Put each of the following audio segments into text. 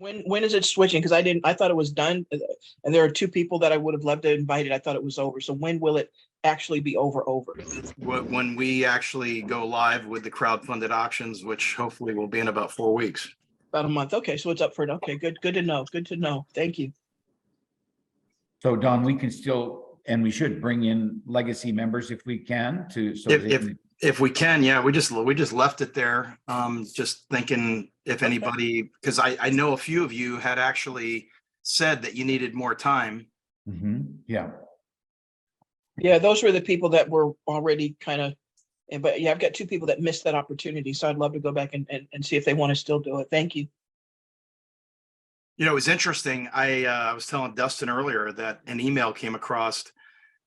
When is it switching? Because I thought it was done, and there are two people that I would have loved to invite. I thought it was over. So when will it actually be over? When we actually go live with the crowdfunded auctions, which hopefully will be in about 4 weeks. About a month. Okay, so it's up for it. Okay, good to know. Good to know. Thank you. So Don, we can still, and we should bring in legacy members if we can to, so If we can, yeah, we just left it there. Just thinking if anybody, because I know a few of you had actually said that you needed more time. Yeah. Yeah, those were the people that were already kind of, but yeah, I've got two people that missed that opportunity. So I'd love to go back and see if they want to still do it. Thank you. You know, it was interesting. I was telling Dustin earlier that an email came across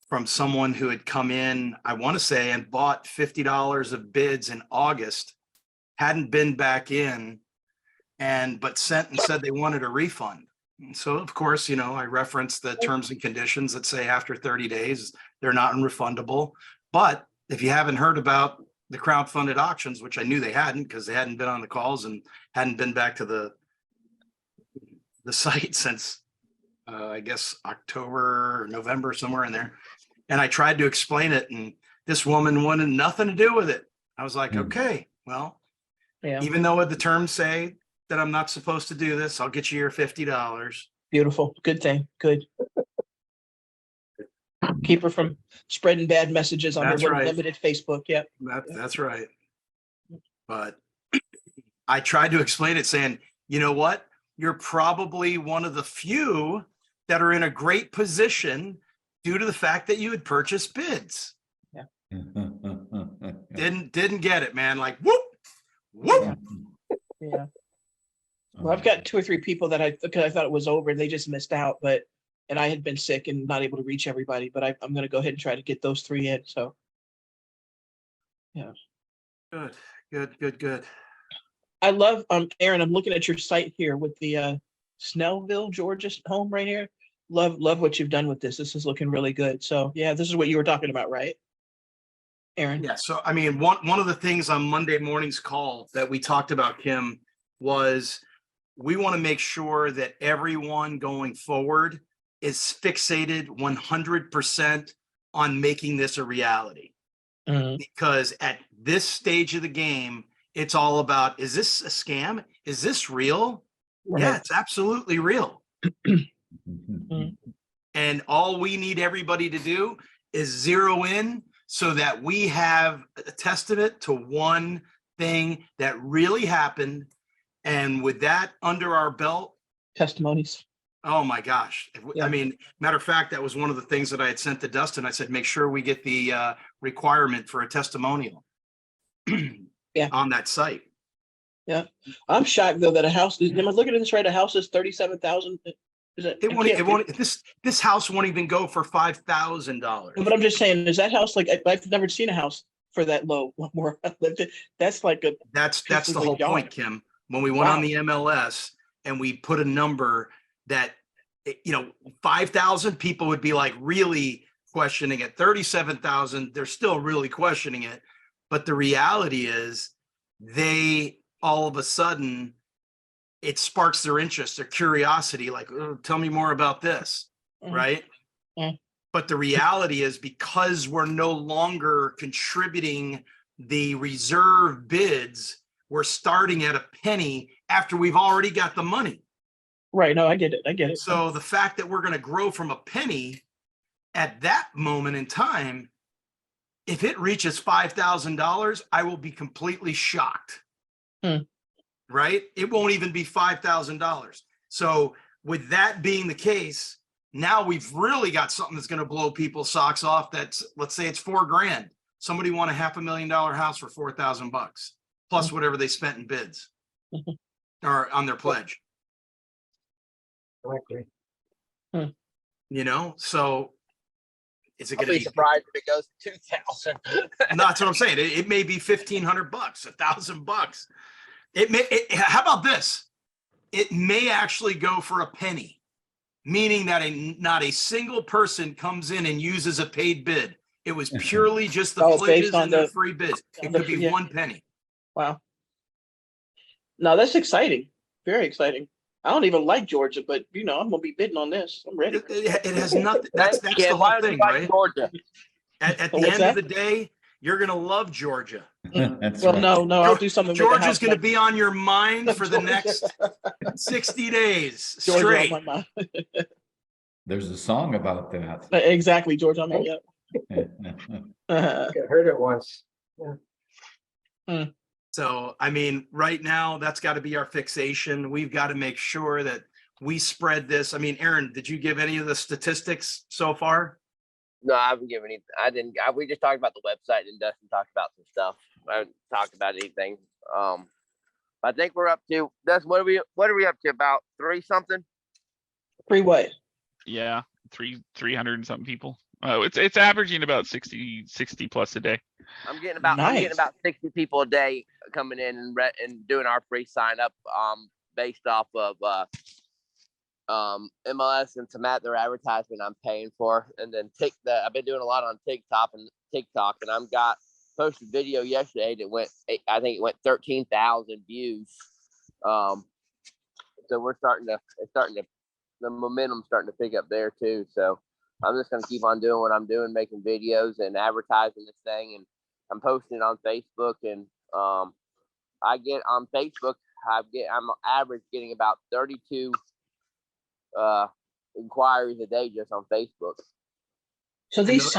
from someone who had come in, I want to say, and bought $50 of bids in August, hadn't been back in, but sent and said they wanted a refund. And so, of course, you know, I referenced the terms and conditions that say after 30 days, they're not refundable. But if you haven't heard about the crowdfunded auctions, which I knew they hadn't because they hadn't been on the calls and hadn't been back to the site since, I guess, October or November, somewhere in there. And I tried to explain it, and this woman wanted nothing to do with it. I was like, okay, well, even though the terms say that I'm not supposed to do this, I'll get you your $50. Beautiful. Good thing. Good. Keep her from spreading bad messages on her limited Facebook. Yeah. That's right. But I tried to explain it saying, you know what? You're probably one of the few that are in a great position due to the fact that you had purchased bids. Yeah. Didn't get it, man. Like, whoop. Yeah. Well, I've got 2 or 3 people that I thought it was over and they just missed out, and I had been sick and not able to reach everybody, but I'm going to go ahead and try to get those 3 in. So, yeah. Good. I love, Aaron, I'm looking at your site here with the Snellville, Georgia home right here. Love what you've done with this. This is looking really good. So yeah, this is what you were talking about, right, Aaron? Yeah. So, I mean, one of the things on Monday morning's call that we talked about, Kim, was we want to make sure that everyone going forward is fixated 100% on making this a reality. Because at this stage of the game, it's all about, is this a scam? Is this real? Right. Yeah, it's absolutely real. And all we need everybody to do is zero in so that we have a testament to one thing that really happened. And with that under our belt, testimonies. Oh my gosh. Yeah. I mean, matter of fact, that was one of the things that I had sent to Dustin. I said, make sure we get the requirement for a testimonial on that site. Yeah. I'm shocked though that a house, am I looking at this right? A house is 37,000. This house won't even go for $5,000. But I'm just saying, is that house like, I've never seen a house for that low. That's like that's the whole point, Kim. When we went on the MLS and we put a number that, you know, 5,000 people would be like really questioning it. 37,000, they're still really questioning it. But the reality is they all of a sudden, it sparks their interest, their curiosity, like, oh, tell me more about this, right? But the reality is, because we're no longer contributing the reserve bids, we're starting at a penny after we've already got the money. Right. No, I get it. So the fact that we're going to grow from a penny at that moment in time, if it reaches $5,000, I will be completely shocked. Right? It won't even be $5,000. So with that being the case, now we've really got something that's going to blow people's socks off. That's, let's say it's $4,000. Somebody won a $500,000 house for $4,000 plus whatever they spent in bids or on their pledge. Correctly. You know, so is it going to be surprised if it goes to 2,000? No, that's what I'm saying. It may be $1,500, $1,000. It may. How about this? It may actually go for a penny, meaning that not a single person comes in and uses a paid bid. It was purely just the pledges and the free bids. It could be 1 penny. Wow. No, that's exciting. Very exciting. I don't even like Georgia, but I'm gonna be bidding on this. I'm ready. It has nothing. That's the Kim, why whole don't you thing, buy right? Georgia? At the What's end of that? the day, you're gonna love Georgia. That's Well, right. no, I'll do something with the Georgia's house. gonna be on your mind for the next 60 days Georgia on straight. my mind. There's a song about that. Exactly, Georgia. I'm like, yeah. I heard it once. So, I mean, right now, that's got to be our fixation. We've got to make sure that we spread this. I mean, Aaron, did you give any of the statistics so far? No, I haven't given any. I didn't. We just talked about the website, and Dustin talked about some stuff. I haven't talked about anything. I think we're up to. Dustin, what are we up to? About 3 something? 3 what? Yeah, 300 and something people. It's averaging about 60 plus a day. I'm getting about 60 people a day coming in and doing our free sign up based off of MLS and some other advertisement I'm paying for, and then I've been doing a lot on TikTok, and I've got posted video yesterday that went, I think it went 13,000 views. So we're the momentum's starting to pick up there too. So I'm just gonna keep on doing what I'm doing, making videos and advertising this thing, and I'm posting it on Facebook. And I get on Facebook, I'm average getting about 32 inquiries a day just on Facebook. So these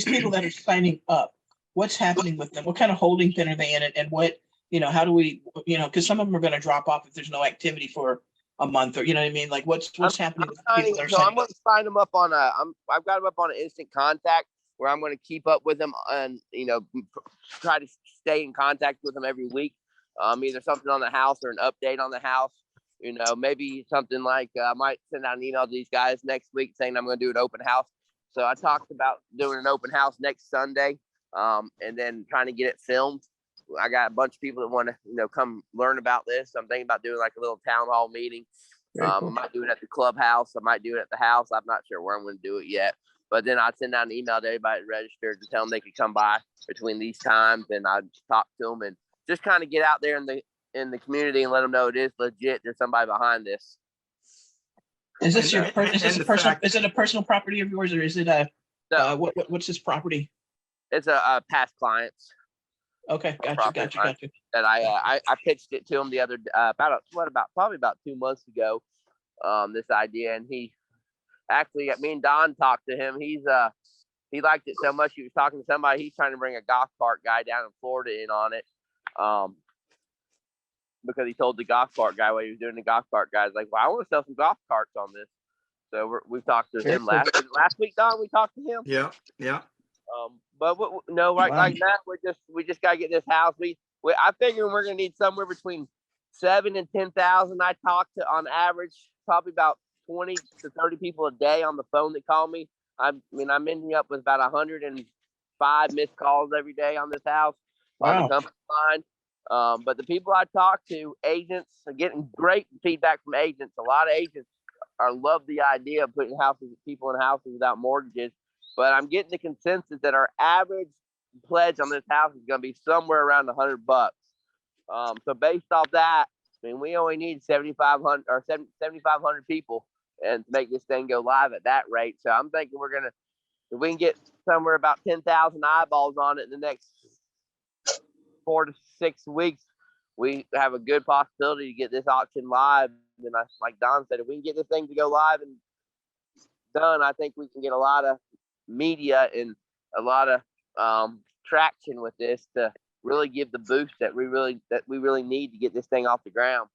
people that are signing up, what's happening with them? What kind of holding pen are they in it? And what, how do we, because some of them are going to drop off if there's no activity for a month, or, you know what I mean? Like what's happening with people that are signing I'm going to sign them up on I've got them up on an instant contact where I'm going to keep up with them and, try to stay in contact with them every week. Either something on the house or an update on the house. Maybe something like I might send out an email to these guys next week saying I'm going to do an open house. So I talked about doing an open house next Sunday, and then trying to get it filmed. I got a bunch of people that want to, come learn about this. I'm thinking about doing like a little town hall meeting. Cool. I might do it at the clubhouse. I might do it at the house. I'm not sure where I'm going to do it yet. But then I'd send out an email to everybody registered to tell them they could come by between these times, and I'd talk to them and just kind of get out there in the community and let them know it is legit. There's somebody behind this. Is this is it a personal property of yours, or is it what's this property? It's a past clients. Okay, gotcha. That I pitched it to him the other probably about 2 months ago. This idea, and he actually, me and Don talked to him. He liked it so much he was talking to somebody. He's trying to bring a golf cart guy down in Florida in on it. Because he told the golf cart guy while he was doing the golf cart guy, like, well, I want to sell some golf carts on this. So we've talked to him last week, Don. We talked to him. Yeah. But like that, we just gotta get this house. I figure we're gonna need somewhere between 7,000 and 10,000. I talk to on average probably about 20 to 30 people a day on the phone that call me. I'm ending up with about 105 missed calls every day on this house. Wow. On the company line. But the people I talk to, agents, are getting great feedback from agents. A lot of agents love the idea of putting people in houses without mortgages. But I'm getting the consensus that our average pledge on this house is going to be somewhere around $100. So based off that, we only need 7,500 people and to make this thing go live at that rate. So I'm thinking if we can get somewhere about 10,000 eyeballs on it in the next 4 to 6 weeks, we have a good possibility to get this auction live. And like Don said, if we can get this thing to go live and done, I think we can get a lot of media and a lot of traction with this to really give the boost that we really need to get this thing off the ground.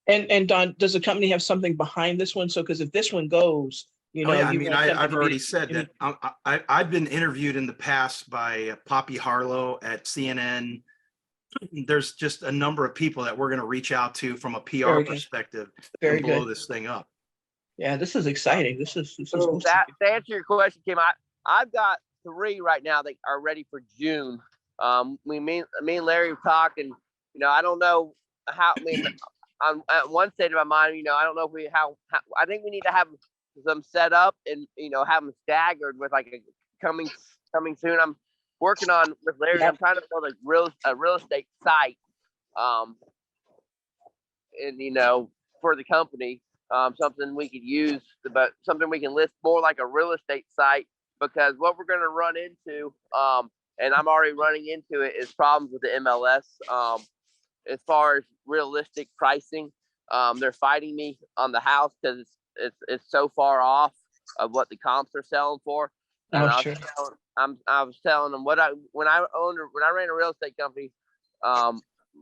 And Don, does the company have something behind this one? So, because if this one goes, I've already said that I've been interviewed in the past by Poppy Harlow at CNN. There's just a number of people that we're going to reach out to from a PR perspective and blow this thing up. Yeah, this is exciting. This is to answer your question, Kim. I've got 3 right now that are ready for June. Me and Larry were talking. I don't know how. I'm at one state of my mind. I don't know if I think we need to have them set up and have them staggered with like a coming soon. I'm working on with Larry. Yep. I'm trying to build a real estate site. And for the company, something we could use, but something we can list more like a real estate site, because what we're going to run into, and I'm already running into it, is problems with the MLS. As far as realistic pricing, they're fighting me on the house because it's so far off of what the comps are selling for. And Oh, sure. I was telling them when I ran a real estate company,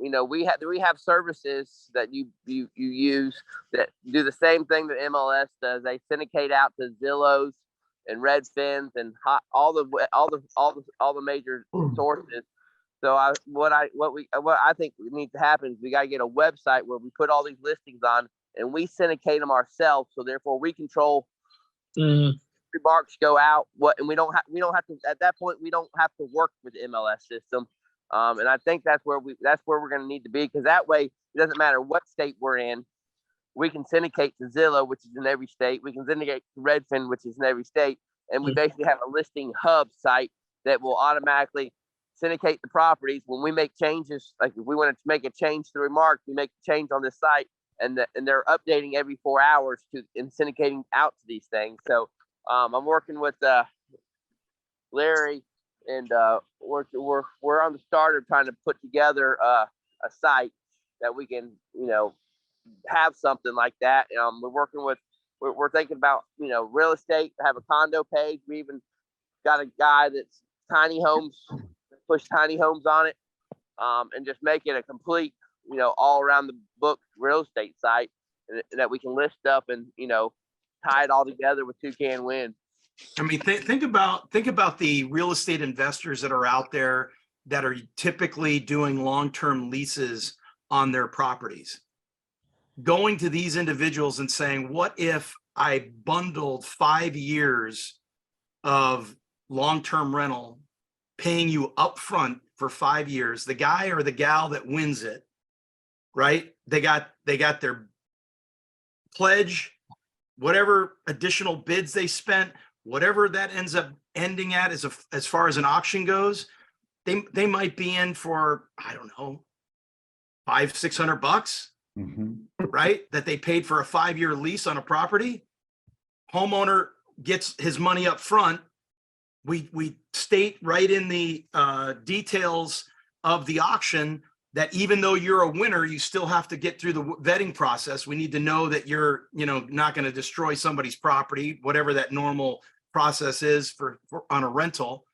we have services that you use that do the same thing that MLS does. They syndicate out to Zillows and Redfins and all the major sources. So what I think needs to happen is we got to get a website where we put all these listings on and we syndicate them ourselves. So therefore we control remarks go out and we don't have to, at that point, we don't have to work with the MLS system. And I think that's where we're going to need to be, because that way it doesn't matter what state we're in. We can syndicate to Zillow, which is in every state. We can syndicate to Redfin, which is in every state. And we basically have a listing hub site that will automatically syndicate the properties. When we make changes, like if we wanted to make a change to the remarks, we make a change on this site, and they're updating every 4 hours and syndicating out to these things. So I'm working with Larry, and we're on the start of trying to put together a site that we can, have something like that. We're thinking about, real estate, have a condo page. We even got a guy that's tiny homes, push tiny homes on it, and just make it a complete, all around the book real estate site, and that we can list up and, tie it all together with ToucanWin. I mean, think about the real estate investors that are out there that are typically doing long-term leases on their properties. Going to these individuals and saying, what if I bundled 5 years of long-term rental, paying you upfront for 5 years, the guy or the gal that wins it, right? They got their pledge, whatever additional bids they spent, whatever that ends up ending at as far as an auction goes, they might be in for, I don't know, $500-600, right? That they paid for a 5-year lease on a property. Homeowner gets his money up front. We state right in the details of the auction that even though you're a winner, you still have to get through the vetting process. We need to know that you're, not going to destroy somebody's property, whatever that normal process is for on a rental.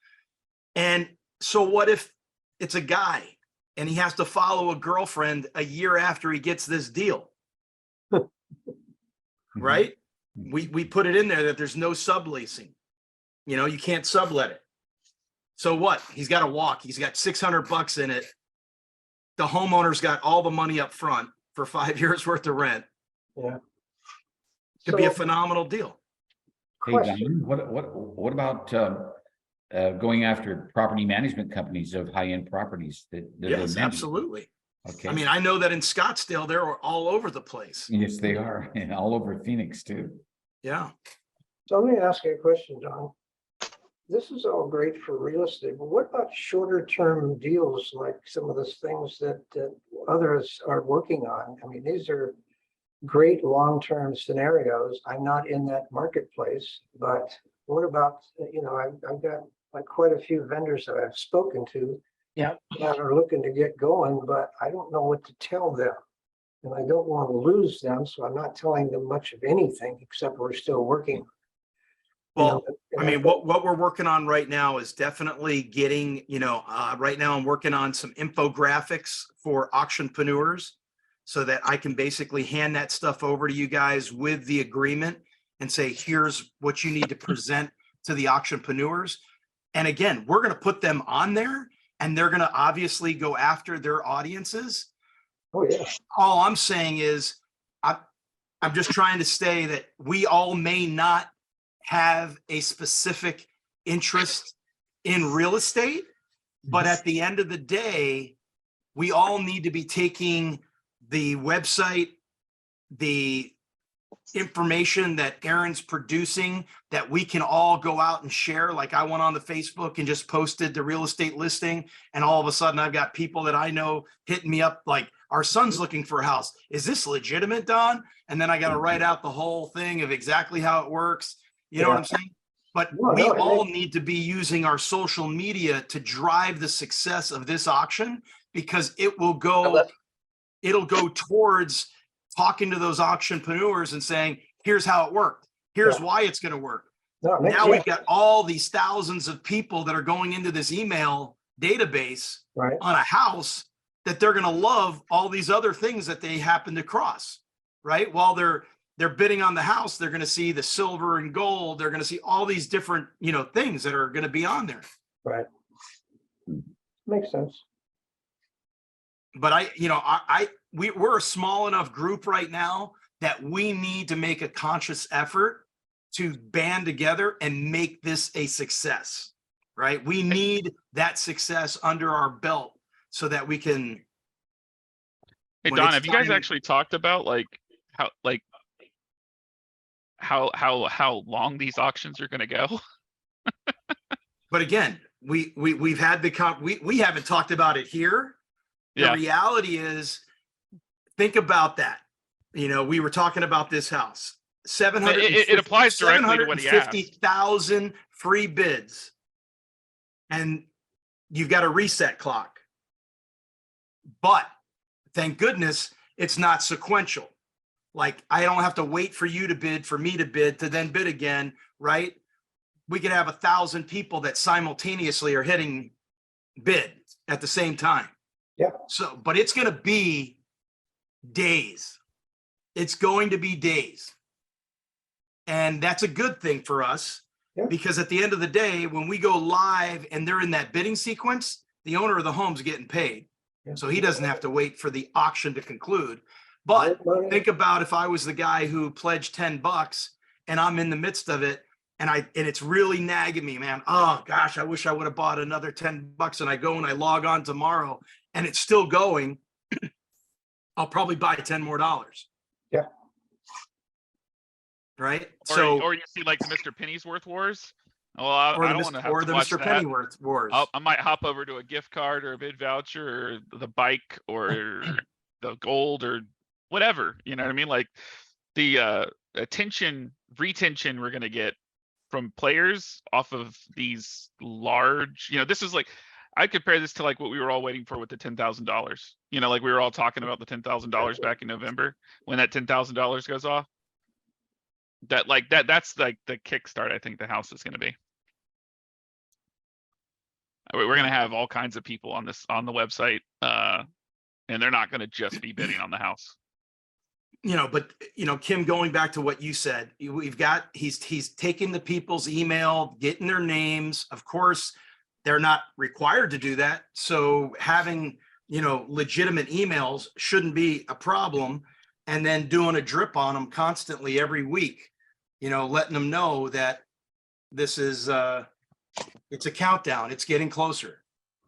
And so what if it's a guy and he has to follow a girlfriend a year after he gets this deal? Right? We put it in there that there's no subleasing. You can't sublet it. So what? He's got to walk. He's got $600 in it. The homeowner's got all the money up front for 5 years worth of rent. Yeah. Could be a phenomenal deal. Hey, Don, what about going after property management companies of high-end properties? Yes, absolutely. Okay. I mean, I know that in Scottsdale, they're all over the place. Yes, they are, and all over Phoenix too. Yeah. So let me ask you a question, Don. This is all great for real estate, but what about shorter term deals, like some of the things that others are working on? I mean, these are great long-term scenarios. I'm not in that marketplace, but what about, I've got like quite a few vendors that I've spoken to that are looking to get going, but I don't know what to tell them. And I don't want to lose them, so I'm not telling them much of anything except we're still working. Well, I mean, what we're working on right now is definitely getting, right now I'm working on some infographics for auctionpreneurs so that I can basically hand that stuff over to you guys with the agreement and say, here's what you need to present to the auctionpreneurs. And again, we're going to put them on there and they're going to obviously go after their audiences. Oh, yeah. All I'm saying is I'm just trying to say that we all may not have a specific interest in real estate, but at the end of the day, we all need to be taking the website, the information that Aaron's producing that we can all go out and share. Like I went on the Facebook and just posted the real estate listing, and all of a sudden I've got people that I know hitting me up like, Our son's looking for a house. Is this legitimate, Don? And then I got to write out the whole thing of exactly how it works. You know what I'm saying? But we all need to be using our social media to drive the success of this auction, because it'll go towards talking to those auctionpreneurs and saying, here's how it worked. Here's why it's going to work. Now we've got all these thousands of people that are going into this email database on a house that they're going to love all these other things that they happen to cross, right? While they're bidding on the house, they're going to see the silver and gold. They're going to see all these different, things that are going to be on there. Right. Makes sense. But we're a small enough group right now that we need to make a conscious effort to band together and make this a success, right? We need that success under our belt so that we can. Hey, Don, have you guys actually talked about how long these auctions are going to go? But again, we've had we haven't talked about it here. The reality is, think about that. We were talking about this house. It applies directly to what he asked. 750,000 free bids, and you've got a reset clock. But thank goodness it's not sequential. Like, I don't have to wait for you to bid, for me to bid, to then bid again, right? We could have 1,000 people that simultaneously are hitting bid at the same time. Yeah. So, but it's going to be days. It's going to be days. And that's a good thing for us, because at the end of the day, when we go live and they're in that bidding sequence, the owner of the home's getting paid. So he doesn't have to wait for the auction to conclude. But think about if I was the guy who pledged $10 and I'm in the midst of it, and it's really nagging me, man. Oh gosh, I wish I would have bought another $10, and I go and I log on tomorrow and it's still going. I'll probably buy $10 more. Yeah. Right. Or you see like the Mr. Pennyworth wars. Well, I don't want to have to watch Mr. that. Pennyworth wars. I might hop over to a gift card or a bid voucher or the bike or the gold or whatever. You know what I mean? Like the retention we're gonna get from players off of these large. This is like, I compare this to like what we were all waiting for with the $10,000. Like we were all talking about the $10,000 back in November when that $10,000 goes off. That's like the kickstart. I think the house is going to be. We're going to have all kinds of people on the website, and they're not going to just be bidding on the house. But Kim, going back to what you said, he's taking the people's email, getting their names. Of course, they're not required to do that. So having, legitimate emails shouldn't be a problem. And then doing a drip on them constantly every week, letting them know that this is it's a countdown. It's getting closer.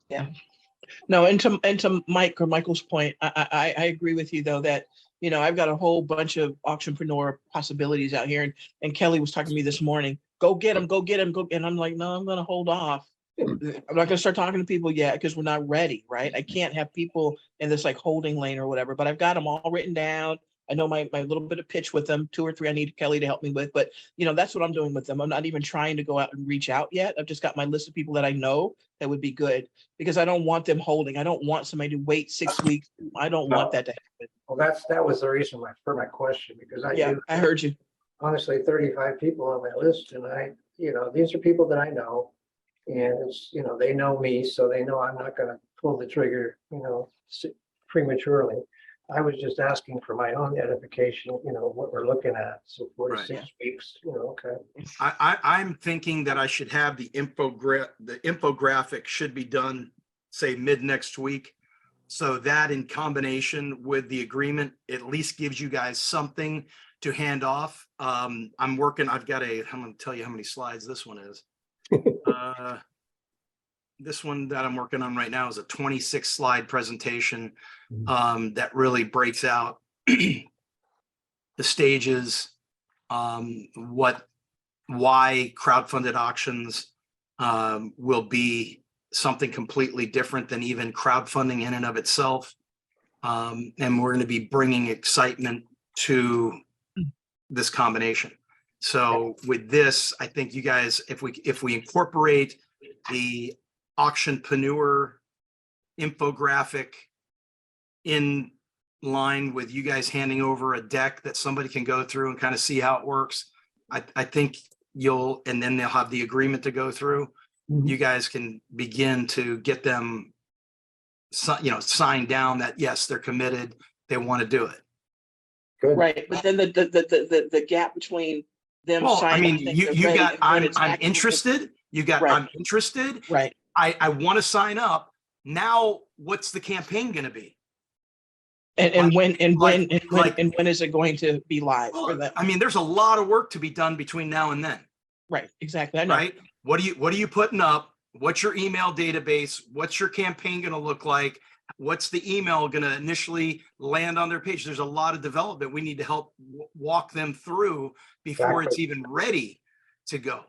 Yeah. No, and to Michael's point, I agree with you though that I've got a whole bunch of auctionpreneur possibilities out here, and Kelly was talking to me this morning. Go get them, and I'm like, no, I'm going to hold off. I'm not going to start talking to people yet because we're not ready, right? I can't have people in this like holding lane or whatever. But I've got them all written down. I know my little bit of pitch with them, 2 or 3 I need Kelly to help me with, but that's what I'm doing with them. I'm not even trying to go out and reach out yet. I've just got my list of people that I know that would be good, because I don't want them holding. I don't want somebody to wait 6 weeks. I don't want that to happen. Well, that was the reason for my question, because I heard you. Honestly, 35 people on my list, and these are people that I know, and it's, they know me, so they know I'm not going to pull the trigger, prematurely. I was just asking for my own edification, what we're looking at. So 4 to 6 weeks, okay. I'm thinking that I should have the infographic should be done, say mid next week. So that in combination with the agreement, at least gives you guys something to hand off. I'm going to tell you how many slides this one is. This one that I'm working on right now is a 26 slide presentation that really breaks out the stages, why crowdfunded auctions will be something completely different than even crowdfunding in and of itself. And we're going to be bringing excitement to this combination. So with this, I think you guys, if we incorporate the auctionpreneur infographic in line with you guys handing over a deck that somebody can go through and kind of see how it works, I think and then they'll have the agreement to go through. Mhm. You guys can begin to get them, signed down that yes, they're committed, they want to do it. Good. Right, but then the gap between them Well, I signing. mean, saying you they're you ready got, and when it's I'm actually- interested. You got, Right. I'm interested. Right, I want to sign up. Now, what's the campaign going to be? and when like- is it going to be live for Well, them? I mean, there's a lot of work to be done between now and then, Right, exactly, I know. right? What are you putting up? What's your email database? What's your campaign going to look like? What's the email going to initially land on their page? There's a lot of development we need to help walk them through before it's Exactly. even ready to go.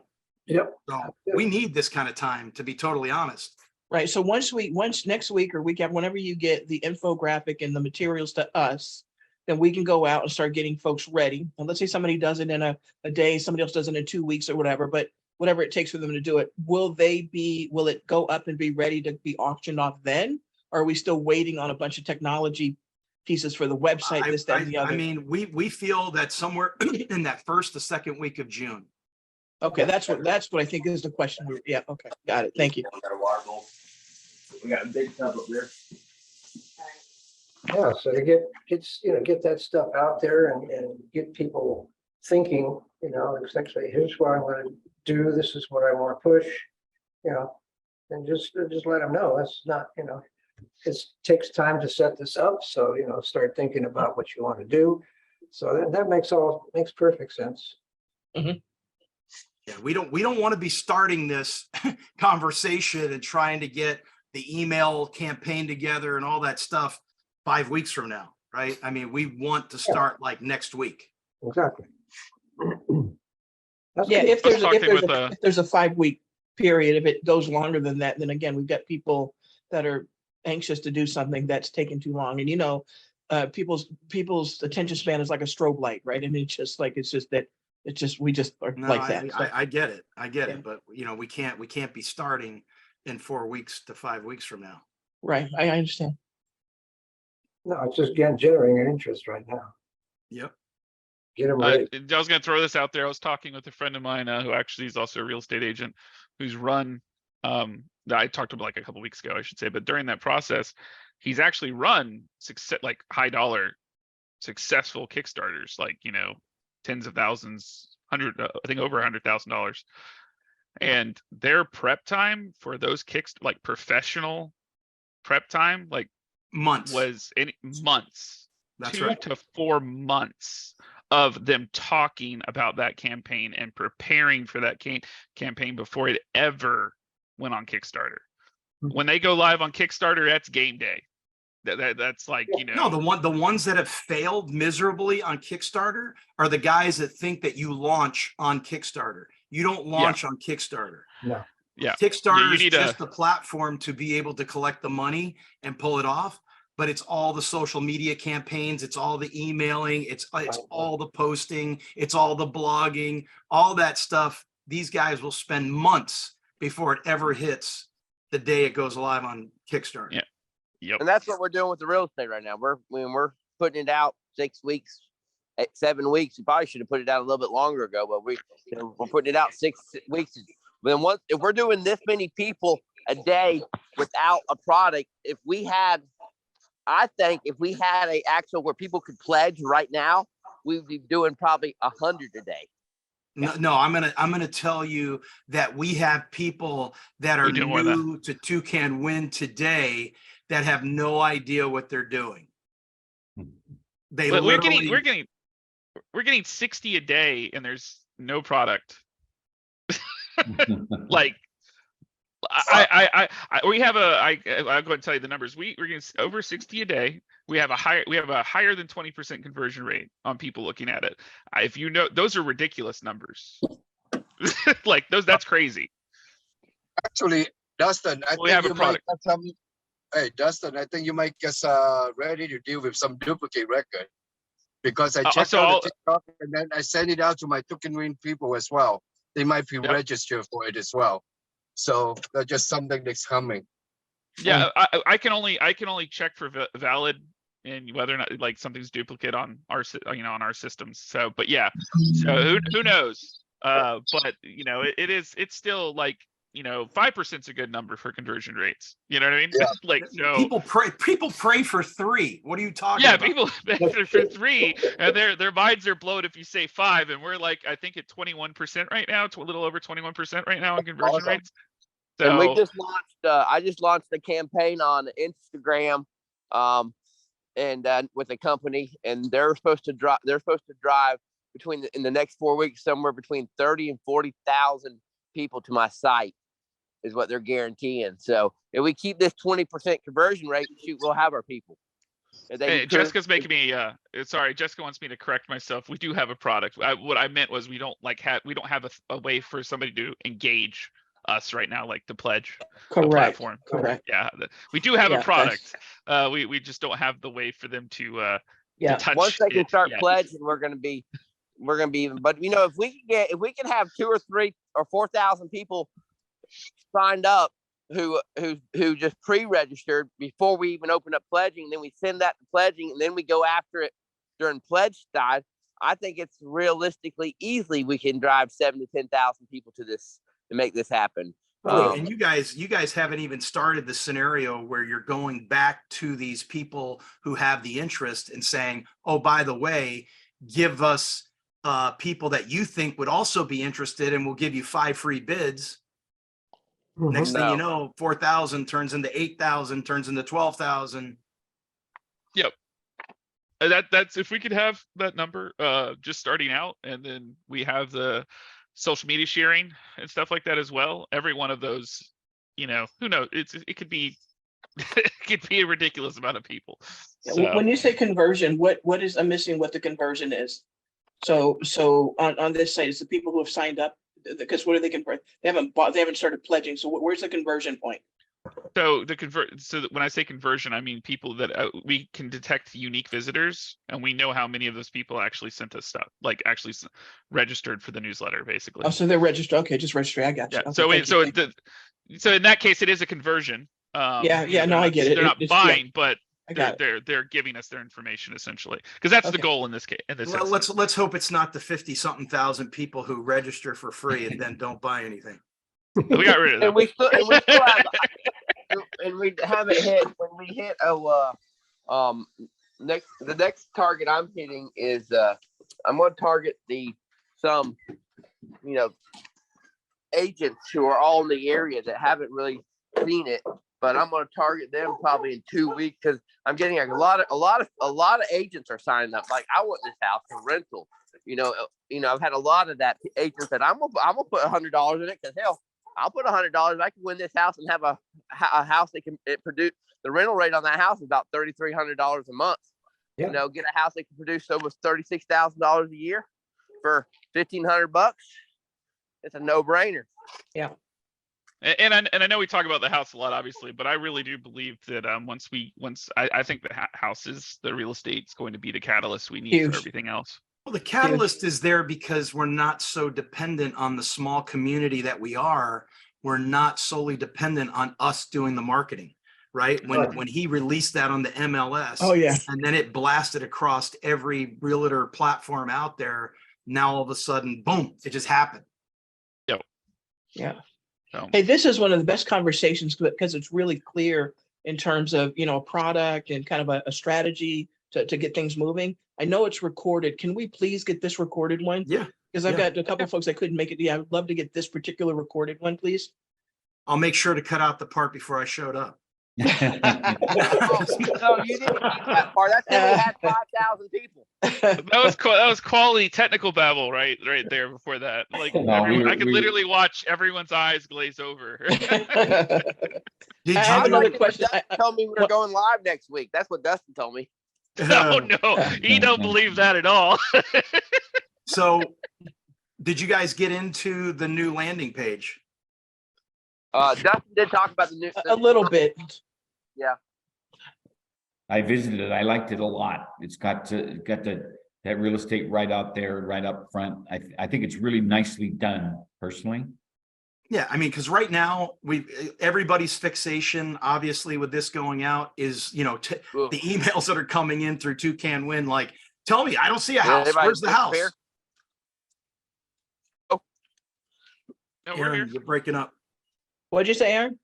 Yep. So we need this kind of time, to be totally honest. Right, so once next week or week after, whenever you get the infographic and the materials to us, then we can go out and start getting folks ready. And let's say somebody does it in a day, somebody else does it in 2 weeks or whatever, but whatever it takes for them to do it, will it go up and be ready to be auctioned off then? Or are we still waiting on a bunch of technology pieces for the website, this, that, and the other? I mean, we feel that somewhere in that first to second week of June. Okay, that's what I think is the question. Yeah, okay, got it, thank you. We got a big tub up there. Yeah, so to get that stuff out there and get people thinking, essentially, here's what I'm going to do. This is what I want to push, and just let them know. That's not, it takes time to set this up. So, start thinking about what you want to do. So that makes perfect sense. Yeah, we don't want to be starting this conversation and trying to get the email campaign together and all that stuff 5 weeks from now, right? I mean, we want to start like next week. Exactly. That's Yeah, good. if there's a 5-week period, if it goes longer than that, then again, we've got people that are anxious to do something that's taking too long. And people's attention span is like a strobe light, right? And we just are No, like that. So, I get it. I get Yeah. it. But we can't be starting in 4 weeks to 5 weeks from now. right, I understand. No, it's just generating an interest right now. Yep. Get them I ready. was going to throw this out there. I was talking with a friend of mine who actually is also a real estate agent who's run, I talked to him like a couple weeks ago, I should say, but during that process, he's actually run like high dollar successful Kickstarters, like, tens of thousands, I think over $100,000. And their prep time for those like professional prep time, like Months. was months. That's 2 right. to 4 months of them talking about that campaign and preparing for that campaign before it ever went on Kickstarter. When they go live on Kickstarter, that's game day. That's like, No, the ones that have failed miserably on Kickstarter are the guys that think that you launch on Kickstarter. You don't launch on Kickstarter. No. Yeah. Kickstarter You is need just a platform to be able to collect the money and pull it off. But it's all the social media campaigns. It's all the emailing. It's all the posting. It's all the blogging, all that stuff. These guys will spend months before it ever hits the day it goes live on Kickstarter. Yeah. Yep. And that's what we're doing with the real estate right now. We're putting it out 6 weeks, 7 weeks. We probably should have put it out a little bit longer ago, but we're putting it out 6 weeks. Then if we're doing this many people a day without a product, I think if we had a actual where people could pledge right now, we'd be doing probably 100 a day. No, I'm gonna tell you that we have people that are new to ToucanWin today that have no idea what they're doing. We're getting 60 a day and there's no product. Like we have I'll go and tell you the numbers. We're getting over 60 a day. We have a higher than 20% conversion rate on people looking at it. If those are ridiculous numbers. Like that's crazy. Actually, Dustin, I We think have a you might product. have something. Hey, Dustin, I think you might get ready to deal with some duplicate record because I checked so out the TikTok and then I sent it out to my ToucanWin people as well. They might be Yep. registered for it as well. So that's just something that's coming. Yeah, I can only check for valid and whether or not like something's duplicate on our on our systems. So, but yeah, so who knows? But it's still like 5% is a good number for conversion rates. You know what I mean? Yeah. Like so. People pray for 3. What are you talking Yeah, about? people pay for 3, and their minds are blown if you say 5, and we're like I think at 21% right now, a little over 21% right now on conversion Awesome. rates. And we So just launched. I just launched a campaign on Instagram, and with a company, and they're supposed to drive. They're supposed to drive in the next 4 weeks somewhere between 30 and 40,000 people to my site, is what they're guaranteeing. So if we keep this 20% conversion rate, shoot, we'll have our people. hey, Jessica's making me. Sorry, Jessica wants me to correct myself. We do have a product. What I meant was we don't have a way for somebody to engage us right now, like the pledge platform. Correct. Yeah, we do have a Yeah, product. We just don't have the way for them to Yeah. touch. Once they can it start yet. pledging, we're gonna be even. But if we can have 2 or 3 or 4,000 people signed up who just pre-registered before we even open up pledging, and then we send that to pledging, and then we go after it during pledge time. I think it's realistically easily we can drive 7,000 to 10,000 people to make this happen. And you guys haven't even started the scenario where you're going back to these people who have the interest and saying, oh, by the way, give us people that you think would also be interested and we'll give you 5 free bids. Next thing you know, 4,000 turns into 8,000, turns into 12,000. Yep. That's if we could have that number just starting out, and then we have the social media sharing and stuff like that as well. Every one of those, who knows? It could be it could be a ridiculous amount of people. So, When you say conversion, what is, I'm missing what the conversion is. So on this site, it's the people who have signed up, because what do they convert? They haven't started pledging. So where's the conversion point? So when I say conversion, I mean people that we can detect unique visitors, and we know how many of those people actually sent us stuff, like actually registered for the newsletter, basically. Oh, so they're registered. Okay, just register. I got you. Yeah. Okay, So in that case, it is a conversion. No, I get it. They're not buying, but I got it. they're giving us their information essentially, because that's the goal in this case. Well, let's hope it's not the 50-something thousand people who register for free and then don't buy anything. We got rid of them. And we still have, and we haven't hit when we hit the next target I'm hitting is I'm going to target some agents who are all in the area that haven't really seen it, but I'm going to target them probably in 2 weeks, because I'm getting a lot of agents are signing up. Like, I want this house for rental. I've had a lot of that agents that I'm gonna put $100 in it, because hell, I'll put $100. I can win this house and have a house that can produce. The rental rate on that house is about $3,300 a month. Yeah. Get a house that can produce almost $36,000 a year for $1,500. It's a no-brainer. Yeah. And I know we talk about the house a lot, obviously, but I really do believe that I think the real estate is going to be the catalyst we need for everything else. Well, the catalyst is there because we're not so dependent on the small community that we are. We're not solely dependent on us doing the marketing, right? When he released that on the MLS, and then it blasted across every realtor platform out there. Now all of a sudden, boom, it just happened. Yep. Yeah. Hey, this is one of the best conversations because it's really clear in terms of, a product and kind of a strategy to get things moving. I know it's recorded. Can we please get this recorded one? Yeah. Because I've got a couple of folks that couldn't make it. Yeah, I would love to get this particular recorded one, please. I'll make sure to cut out the part before I showed up. No, you didn't keep that part. That's when we had 5,000 people. That was quality technical babble right there before that. Like, I could literally watch everyone's eyes glaze over. I have another question. Dustin told me we're going live next week. That's what Dustin told me. No, he don't believe that at all. So, did you guys get into the new landing page? Dustin did talk about the new. A little bit. Yeah. I visited it. I liked it a lot. It's got that real estate right out there, right up front. I think it's really nicely done personally. Yeah, I mean, because right now everybody's fixation, obviously, with this going out is, you know, Ugh. the emails that are coming in through ToucanWin, like, tell me, I don't see a Yeah, house. everybody Where's the looks house? fair. No, we're here. Aaron, you're breaking up. What'd you say, Aaron?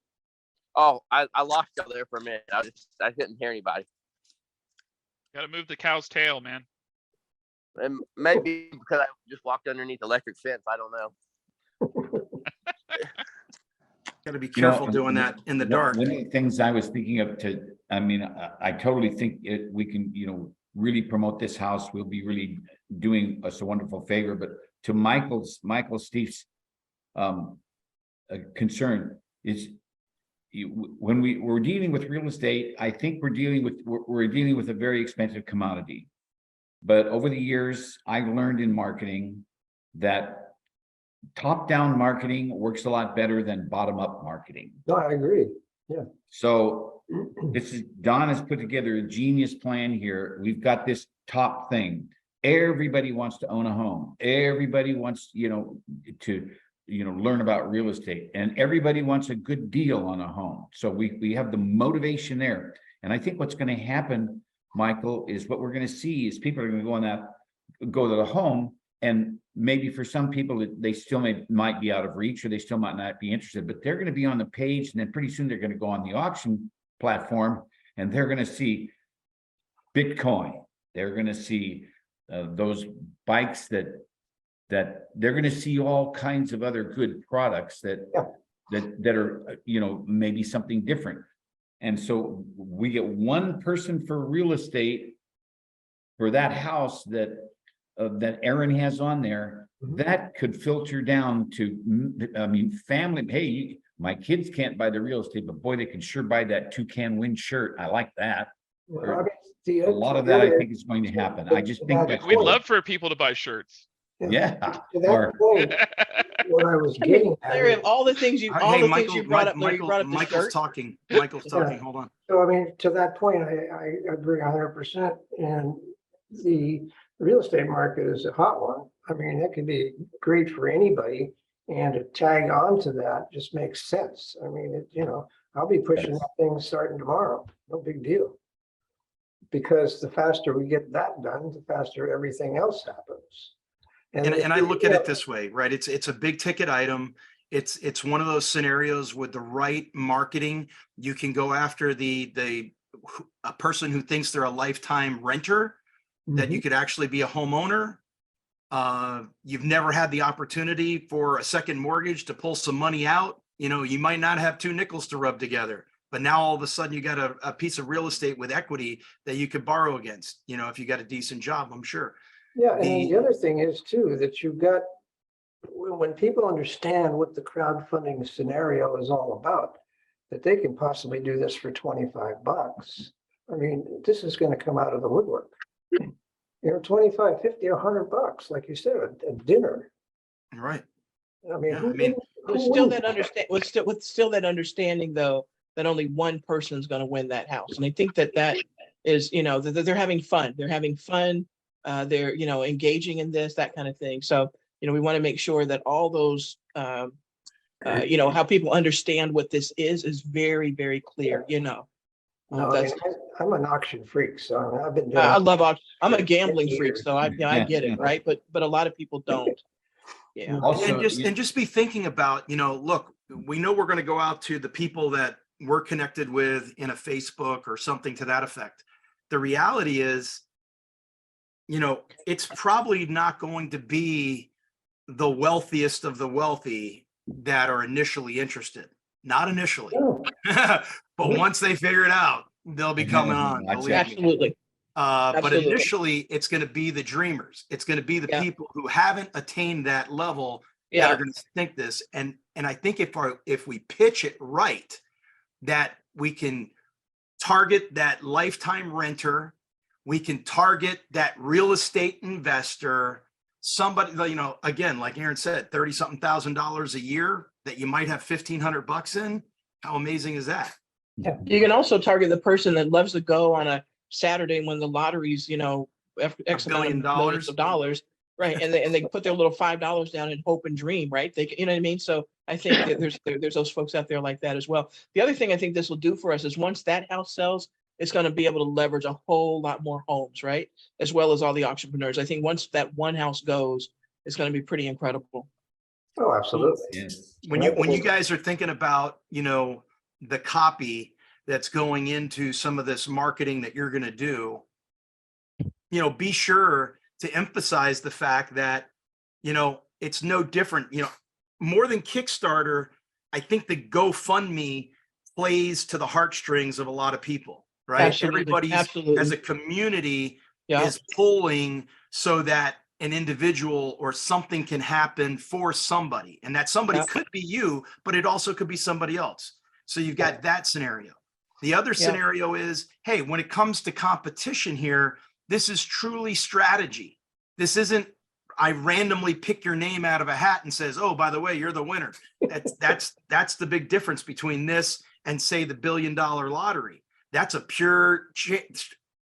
Oh, I lost y'all there for a minute. I couldn't hear anybody. Gotta move the cow's tail, man. And maybe because I just walked underneath electric fence. I don't know. Got to be careful doing that in the dark. One of the things I was thinking of I mean, I totally think we can, really promote this house. We'll be really doing us a wonderful favor. But to Michael Steve's concern is when we're dealing with real estate, I think we're dealing with a very expensive commodity. But over the years, I've learned in marketing that top-down marketing works a lot better than bottom-up marketing. No, I agree. Yeah. So Don has put together a genius plan here. We've got this top thing. Everybody wants to own a home. Everybody wants, to learn about real estate, and everybody wants a good deal on a home. So we have the motivation there. And I think what's going to happen, Michael, is what we're going to see is people are going to go to the home, and maybe for some people they still might be out of reach, or they still might not be interested, but they're going to be on the page, and then pretty soon they're going to go on the auction platform, and they're going to see Bitcoin. They're going to see those bikes that they're going to see all kinds of other good products that are, maybe something different. And so we get one person for real estate for that house that Aaron has on there. That could filter down to, family. Hey, my kids can't buy the real estate, but boy, they can sure buy that ToucanWin shirt. I like that. Well, A lot of that I think is going to happen. I just think that We'd love for people to buy shirts. Yeah. To that point, what I was getting at. Larry, of all the things you brought up, you brought up the Michael's shirt. talking. Michael's talking. Hold on. So, to that point, I agree 100%. And the real estate market is a hot one. That could be great for anybody. And to tag on to that just makes sense. I'll be pushing that thing starting tomorrow. No big deal. Because the faster we get that done, the faster everything else happens. And I look at it this way, right? It's a big ticket item. It's one of those scenarios with the right marketing. You can go after a person who thinks they're a lifetime renter, that you could actually be a homeowner. You've never had the opportunity for a second mortgage to pull some money out. You might not have two nickels to rub together, but now all of a sudden you got a piece of real estate with equity that you could borrow against, if you got a decent job, I'm sure. Yeah, and the other thing is too, that you've got, when people understand what the crowdfunding scenario is all about, that they can possibly do this for $25. This is going to come out of the woodwork. 25, 50, $100, like you said, a dinner. Right. With still that understanding though, that only one person's going to win that house. And I think that is, that they're having fun. They're having fun. They're, engaging in this, that kind of thing. So, we want to make sure that all those, how people understand what this is very, very clear, No, I'm an auction freak, so I've been doing I love auction. I'm a gambling freak, so I get it, right? But a lot of people don't. Yeah. Also, and just be thinking about, look, we know we're going to go out to the people that we're connected with in a Facebook or something to that effect. The reality is, it's probably not going to be the wealthiest of the wealthy that are initially interested. Not initially, but once they figure it out, they'll be coming on. Absolutely. But initially, it's going to be the dreamers. It's going to be the people who haven't attained that level that are going to think this. And I think if we pitch it right, that we can target that lifetime renter, we can target that real estate investor, somebody, again, like Aaron said, $30-something thousand a year that you might have $1,500 in. How amazing is that? You can also target the person that loves to go on a Saturday when the lottery's, X amount billion of millions of dollars. Right. And they put their little $5 down and hope and dream, right? You know what I mean? So I think that there's those folks out there like that as well. The other thing I think this will do for us is once that house sells, it's going to be able to leverage a whole lot more homes, right? As well as all the entrepreneurs. I think once that one house goes, it's going to be pretty incredible. Oh, absolutely. Yes. When you guys are thinking about, the copy that's going into some of this marketing that you're going to do, be sure to emphasize the fact that, it's no different, more than Kickstarter. I think the GoFundMe plays to the heartstrings of a lot of people, right? Absolutely, Everybody absolutely. as a community Yeah. is pulling so that an individual or something can happen for somebody. And that somebody Yeah. could be you, but it also could be somebody else. So you've got that scenario. The other Yeah. scenario is, hey, when it comes to competition here, this is truly strategy. This isn't, I randomly pick your name out of a hat and says, oh, by the way, you're the winner. That's the big difference between this and say the $1 billion lottery. That's a pure,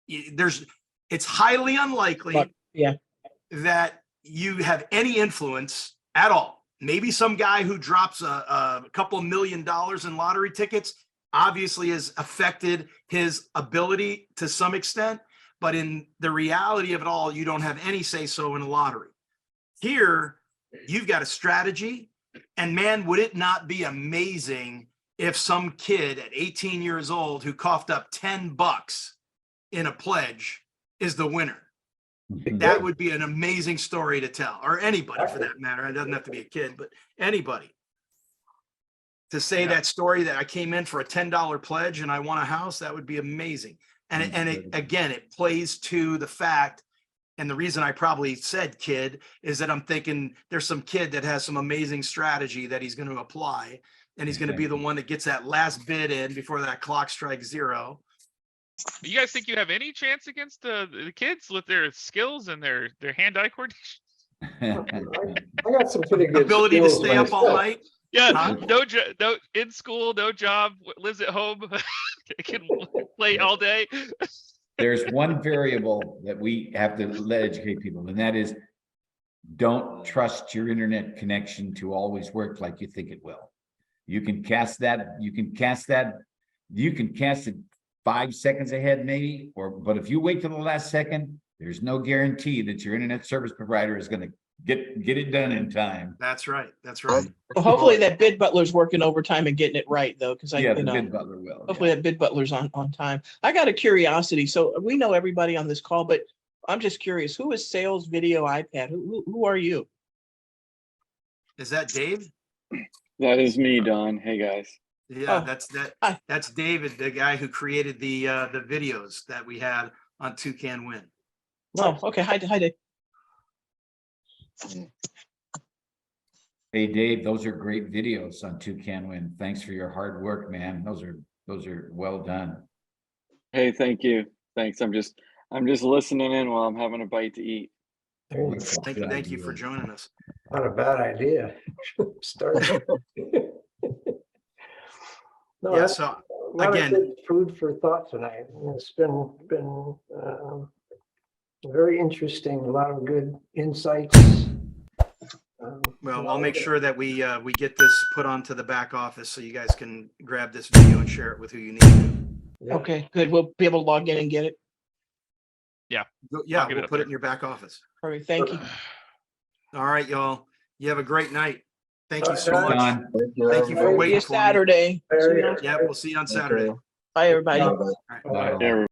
it's highly unlikely Yeah. that you have any influence at all. Maybe some guy who drops a couple $1 million in lottery tickets obviously has affected his ability to some extent, but in the reality of it all, you don't have any say so in a lottery. Here, you've got a strategy, and man, would it not be amazing if some kid at 18 years old who coughed up $10 in a pledge is the winner? That would be an amazing story to tell, or anybody for that matter. It doesn't have to be a kid, but anybody. To say that story that I came in for a $10 pledge and I won a house, that would be amazing. And again, it plays to the fact, and the reason I probably said kid is that I'm thinking there's some kid that has some amazing strategy that he's going to apply, and he's going to be the one that gets that last bid in before that clock strikes 0. You guys think you have any chance against the kids with their skills and their hand-eye coordination? I got some pretty good Ability to skills stay up all myself. night. Yeah, Huh? no in school, no job, lives at home, can play all day. There's one variable that we have to educate people, and that is don't trust your internet connection to always work like you think it will. You can cast it 5 seconds ahead, maybe, but if you wait till the last second, there's no guarantee that your internet service provider is going to get it done in time. That's right. That's right. Well, hopefully that bid butler's working overtime and getting it right, though, because The bid butler will. hopefully that bid butler's on time. I got a curiosity. So we know everybody on this call, but I'm just curious, who is Sales Video iPad? Who are you? Is that Dave? That is me, Don. Hey guys. Yeah, Oh. that's David, the guy who created the videos that we had on ToucanWin. Oh, okay. Hi, Dave. Hey, Dave, those are great videos on ToucanWin. Thanks for your hard work, man. Those are well done. Hey, thank you. Thanks. I'm just listening in while I'm having a bite to eat. There you go. Thank you for joining us. Not a bad idea. Start. No, Yeah, that's so a lot of again, good food for thought tonight. It's been very interesting. A lot of good insights. well, I'll make sure that we get this put onto the back office so you guys can grab this video and share it with who you need to. Yeah. Okay, good. We'll be able to log in and get it. Yeah, I'll get it we'll up put there. it in your back office. All right, thank you. All right, y'all. You have a great night. Thank you Bye, so Don. much. Don, Thank you for See you waiting for me. Saturday. See you Very on- good. Yeah, we'll see you on Saturday. Bye, everybody. All right. bye. Yeah,